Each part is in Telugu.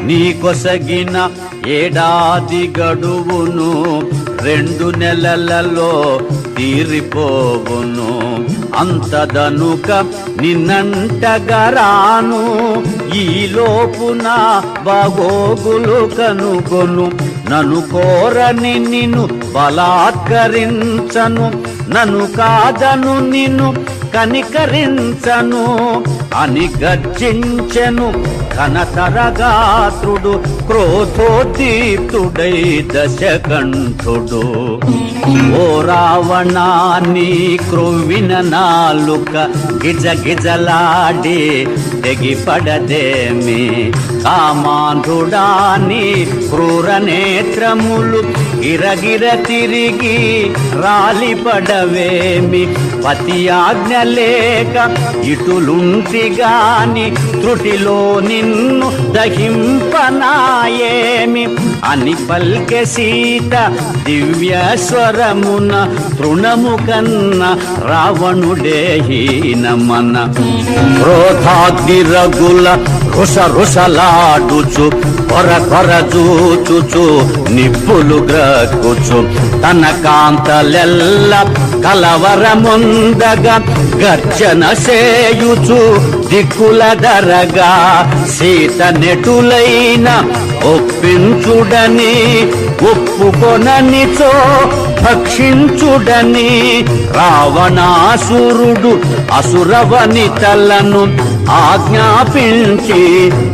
నీ కొసగిన ఏడాది గడువును 2 నెలలలో తీరిపోవును. అంతదనుక నిన్నంటగరాను, ఈ లోపున బాగోగులు కనుగొను. నన్ను కోరని నిన్ను బలాత్కరించను, నన్ను కాదను నిన్ను కనికరించను అని గర్జించెను ఘనతరగాత్రుడు, క్రోధోద్దీప్తుడై దశకంఠుడు. ఓ రావణా, నీ క్రొవ్విన నాలుక గిజగిజలాడి తెగిపడదేమి? కామాంధుడా, నీ క్రూర నేత్రములు గిరగిర తిరిగి రాలిపడవేమి? పతి ఆజ్ఞ లేక ఇటులుంటిగాని త్రుటిలో నిన్ను దహింపనాయేమి అని పల్కె సీత దివ్య స్వరమున. తృణము కన్న రావణుడే హీనమన. క్రోధాగ్ని రగుల రుసరుసలాడుచు కొర చూచుచు నిప్పులు గ్రక్కుచు తన కాంతలెల్ల కలవరముందగా గర్జన సేయుచు దిక్కుల దరగా సీత నెటులైన ఒప్పించుడని ఒప్పుకొననిచో భక్షించుడని రావణాసురుడు అసురవనితలను ఆజ్ఞాపించి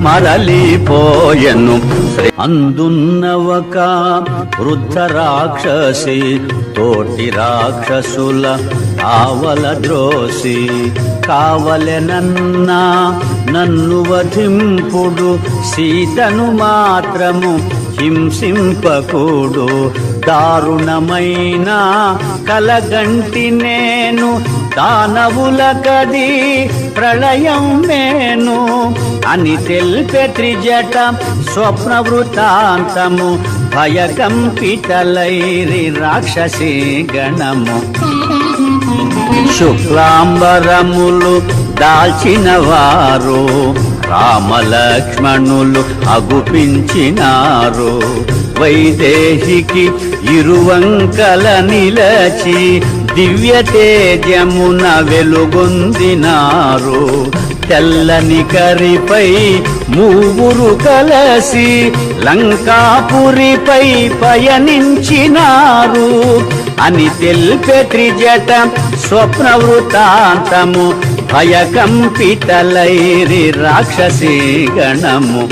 మరలిపోయెను. అందున్నవక వృద్ధ రాక్షసి తోటి రాక్షసుల ఆవల ద్రోసి, కావలెనన్నా నన్ను వధింపుడు, సీతను మాత్రము హింసింపకూడు. దారుణమైన కలగంటి నేను, దానవుల కది ప్రళయం నేను అని తెల్పె త్రిజట స్వప్న వృతాంతము. భయకంపితలైరి రాక్షసీ గణము. శుక్లాంబరములు దాల్చిన వారు రామలక్ష్మణులు అగుపించినారు. వైదేహికి ఇరువంకల నిలచి దివ్య తేజమున వెలుగొందినారు. తెల్లని కరిపై మూవురు కలసి లంకాపురిపై పయనించినారు అని తెల్పె త్రిజట స్వప్న వృతాంతము. భయకంపితలైరి రాక్షసీ గణము.